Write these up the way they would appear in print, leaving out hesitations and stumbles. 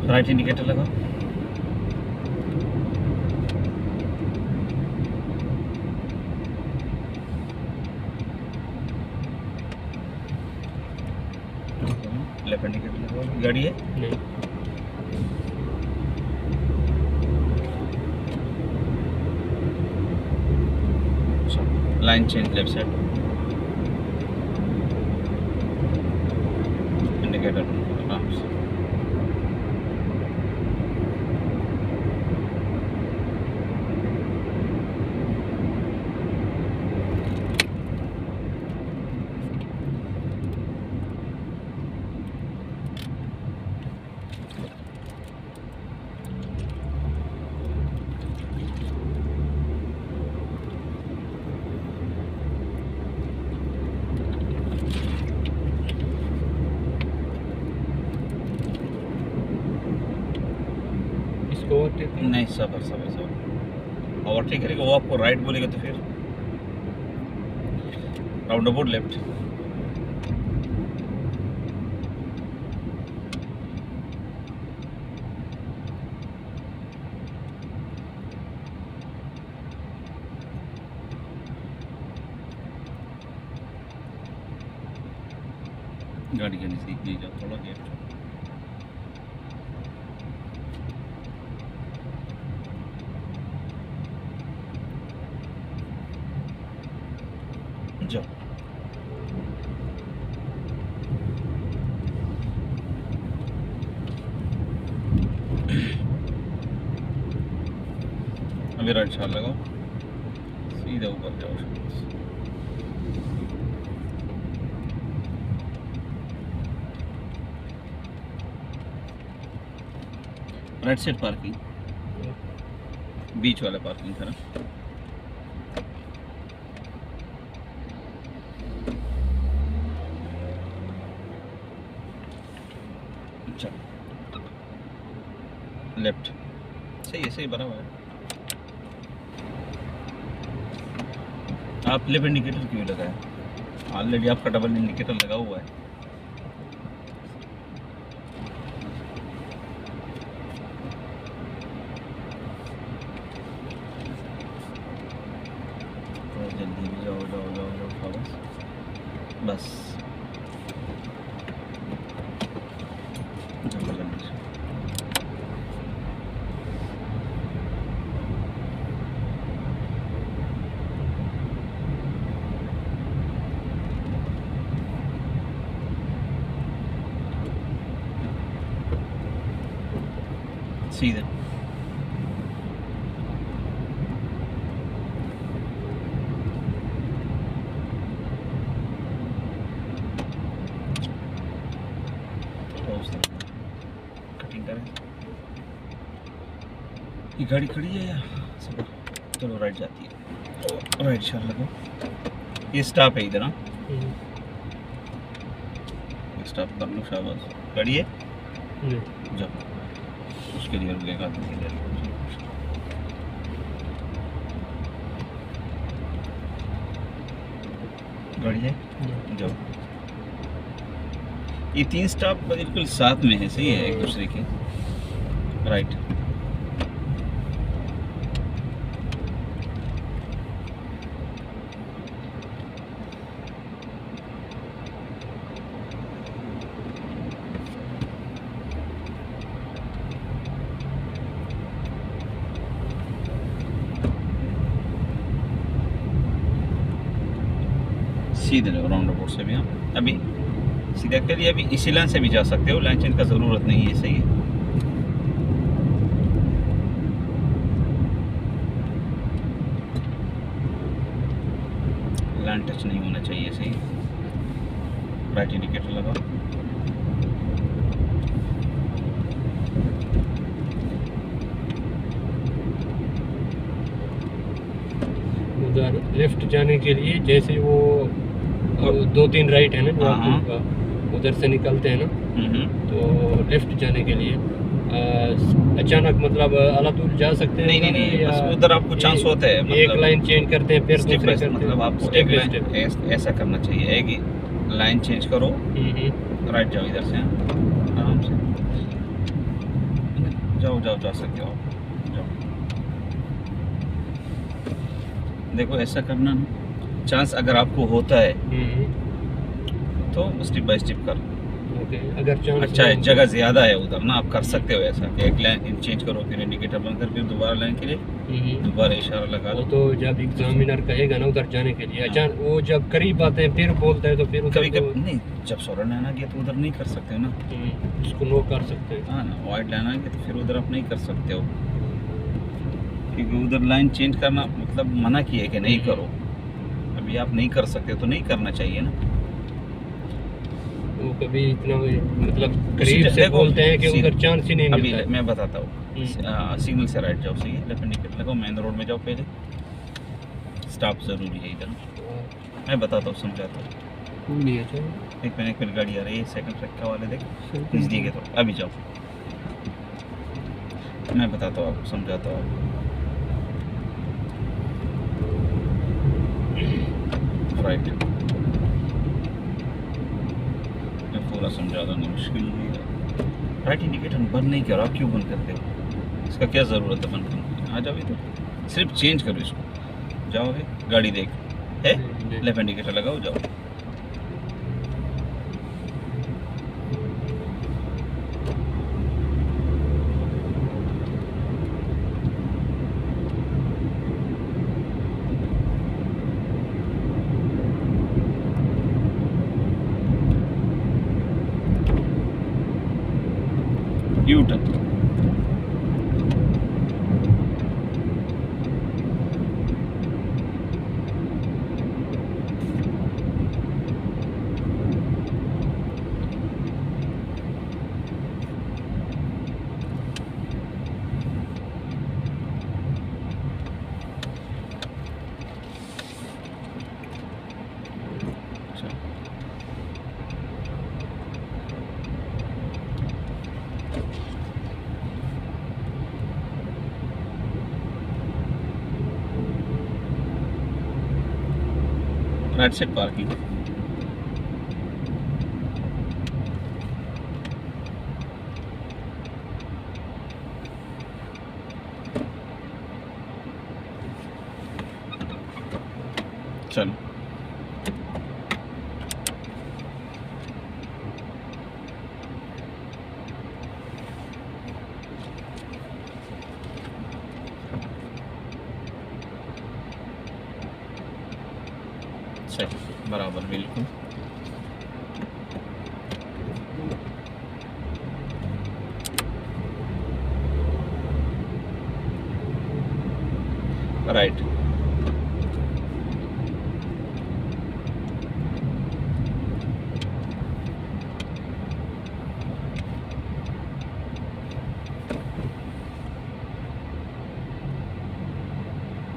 Right indicator लगाओ। Left indicator लगाओ। गाड़ी है नहीं। Line change left side. Indicator आराम से। इसको ओवरटेक नहीं, सबर ओवरटेक करेगा वो, आपको राइट बोलेगा तो फिर राउंड अबाउट लेफ्ट। गाड़ी के नजदीक नहीं जाओ, थोड़ा गेट जाओ। अभी राइट साइड लगाओ, सीधा ऊपर जाओ। राइट साइड पार्किंग, बीच वाला पार्किंग था ना। अच्छा, लेफ्ट सही बराबर है। आप लेफ्ट इंडिकेटर क्यों लगाए? ऑलरेडी आपका डबल इंडिकेटर लगा हुआ है। जल्दी भी जाओ बस। जल्दी से। सीधे कटिंग करें। ये गाड़ी खड़ी है या सब? चलो राइट जाती है, राइट शाल लगो। ये स्टॉप है इधर। हाँ, स्टॉप कर लो, शाबाश। गाड़ी है जाओ, उसके लिए रुकेगा तो इधर। गाड़ी है जाओ। ये 3 स्टॉप बिल्कुल साथ में है, सही है एक दूसरे के। राइट सीधे राउंड अबाउट से भी। हाँ, अभी सीधा करिए। अभी इसी लाइन से भी जा सकते हो, लाइन चेंज का ज़रूरत नहीं है, सही है। लाइन टच नहीं होना चाहिए, सही है। राइट इंडिकेटर लगाओ। उधर लेफ्ट जाने के लिए जैसे वो 2-3 राइट है ना जो आपको उधर से निकलते हैं ना, तो लेफ्ट जाने के लिए अचानक मतलब अलातूर जा सकते हैं? नहीं, बस उधर आपको चांस होता है। मतलब एक लाइन चेंज करते हैं फिर दूसरी करते हैं, मतलब आपको स्टेप बाय स्टेप ऐसा करना चाहिए कि लाइन चेंज करो, राइट जाओ इधर से आराम से। जाओ, जा सकते हो आप, जाओ। देखो ऐसा करना ना, चांस अगर आपको होता है तो स्टेप बाय स्टेप कर। ओके, अगर चांस अच्छा है, जगह ज़्यादा है उधर ना, आप कर सकते हो ऐसा कि एक लाइन चेंज करो, फिर इंडिकेटर बंद कर, फिर दोबारा लाइन के लिए दोबारा इशारा लगा वो लो। तो जब एग्जामिनर कहेगा ना उधर जाने के लिए, अचानक वो जब करीब आते हैं फिर बोलता है तो फिर उधर कभी कभी नहीं, जब सोलर लाइन आ गया तो उधर नहीं कर सकते हो ना। उसको नो कर सकते हैं। हाँ ना, वाइट लाइन आ गया तो फिर उधर आप नहीं कर सकते हो, क्योंकि उधर लाइन चेंज करना मतलब मना किया है कि नहीं करो। अभी आप नहीं कर सकते हो तो नहीं करना चाहिए ना। वो कभी इतना मतलब करीब से बोलते हैं कि उधर चांस ही नहीं अभी मिलता है। मैं बताता हूँ, सिग्नल से राइट जाओ, सही है, लेफ्ट इंडिकेटर लगाओ, मेन रोड में जाओ, पहले स्टॉप ज़रूरी है इधर। मैं बताता हूँ, समझाता हूँ। नहीं अच्छा एक मिनट गाड़ी आ रही है, सेकंड रखा वाले देखो नज़दीक है, तो अभी जाओ, मैं बताता हूँ आपको, समझाता हूँ आपको। राइट, मैं पूरा समझा दूँ, मुश्किल नहीं है। राइट इंडिकेटर बंद नहीं करो, आप क्यों बंद करते हो? इसका क्या ज़रूरत है बंद करने की? आ जाओ इधर, सिर्फ चेंज करो इसको, जाओ है गाड़ी देख है, लेफ्ट इंडिकेटर लगाओ, जाओ। U turn, right side parking, चलो सही, बराबर, बिल्कुल। राइट,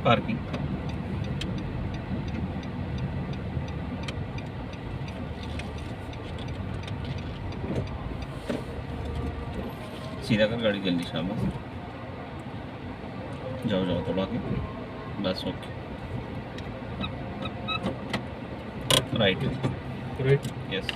पार्किंग, सीधा कर गाड़ी, जल्दी, शाबाश, जाओ जाओ थोड़ा आगे, बस, ओके। राइट, राइट, यस,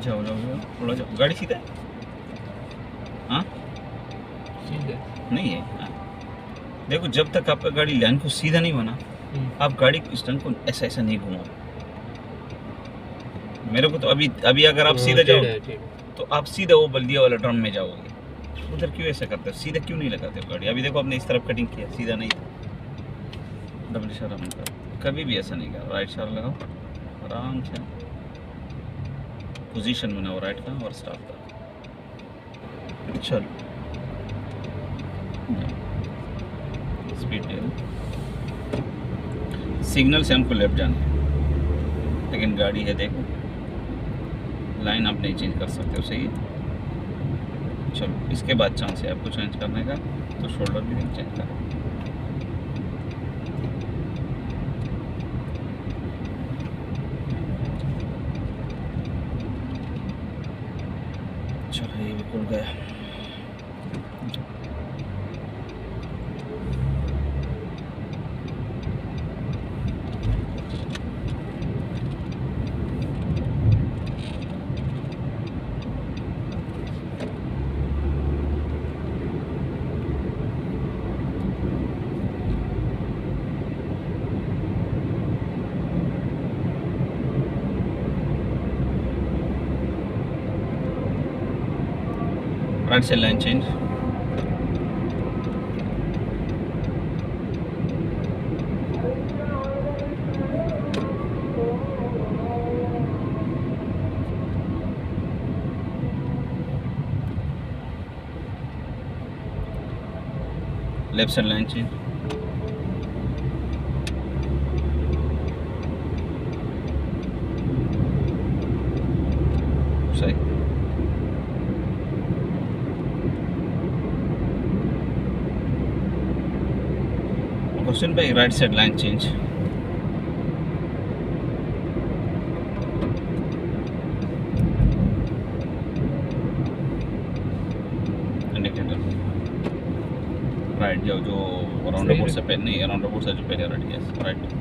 जाओ जाओ जाओ, थोड़ा जाओ, गाड़ी सीधा है, हाँ सीधा नहीं है, हाँ। देखो जब तक आपका गाड़ी लाइन को सीधा नहीं बना, आप गाड़ी को स्टैंड को ऐसा ऐसा नहीं घुमाओ। मेरे को तो अभी अभी अगर आप सीधा जाओ तो आप सीधा वो बल्दिया वाला ड्रम में जाओगे। उधर क्यों ऐसा करते हो? सीधा क्यों नहीं लगाते हो गाड़ी? अभी देखो आपने इस तरफ कटिंग किया, सीधा नहीं था, डबल इशारा मत करो, कभी भी ऐसा नहीं करो। राइट इशारा लगाओ, आराम से पोजीशन बनाओ राइट का और स्टॉप करो। चलो स्पीड दे दो। सिग्नल से हमको लेफ्ट जाना है, लेकिन गाड़ी है देखो, लाइन आप नहीं चेंज कर सकते हो, सही है। चलो इसके बाद चांस है आपको चेंज करने का, तो शोल्डर भी नहीं चेंज करें। Right side line change, left side line change, सही, क्वेश्चन पे right side line change, indicator right जाओ, जो राउंड अबाउट से पहले नहीं, राउंड अबाउट से जो पहले राइट, यस राइट,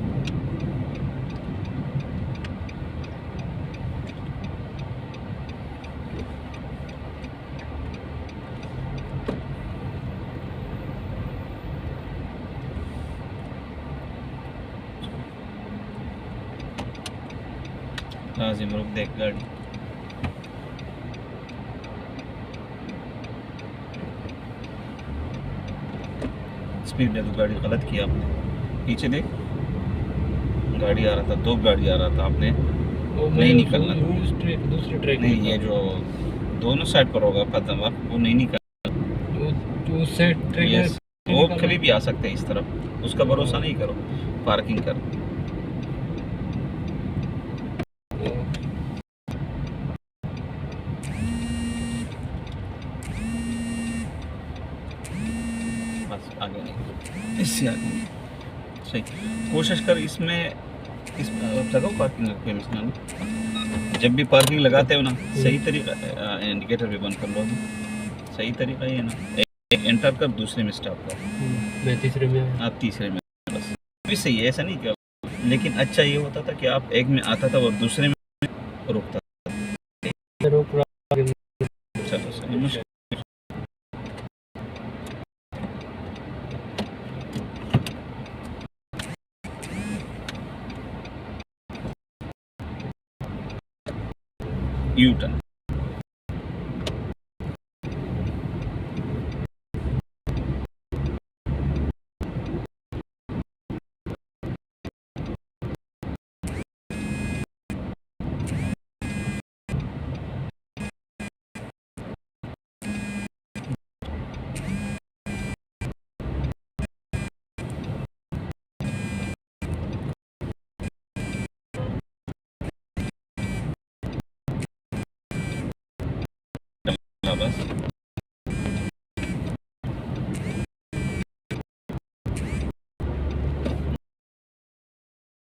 लाजिम रुक देख गाड़ी, स्पीड है तो गाड़ी गलत किया आपने, पीछे देख गाड़ी आ रहा था, दो गाड़ी आ रहा था, आपने नहीं निकलना, दूसरे ट्रैक नहीं ये जो दोनों साइड पर होगा कदम, आप वो नहीं निकलना, जो साइड ट्रैक यस वो कभी भी आ सकते हैं इस तरफ, उसका भरोसा नहीं करो, पार्किंग कर, बस आगे नहीं, इससे आगे नहीं, सही कोशिश कर इसमें, इस लगाओ पार्किंग पे मिसना, जब भी पार्किंग लगाते हो ना सही तरीका, इंडिकेटर भी बंद कर लो, सही तरीका ये ना, एक एंटर कर दूसरे में स्टॉप कर, मैं तीसरे में आया। आप तीसरे में, बस भी सही है, ऐसा नहीं क्या, लेकिन अच्छा ये होता था कि आप एक में आता था और दूसरे में रुकता था, चलो सही, मुश्किल यू टर्न,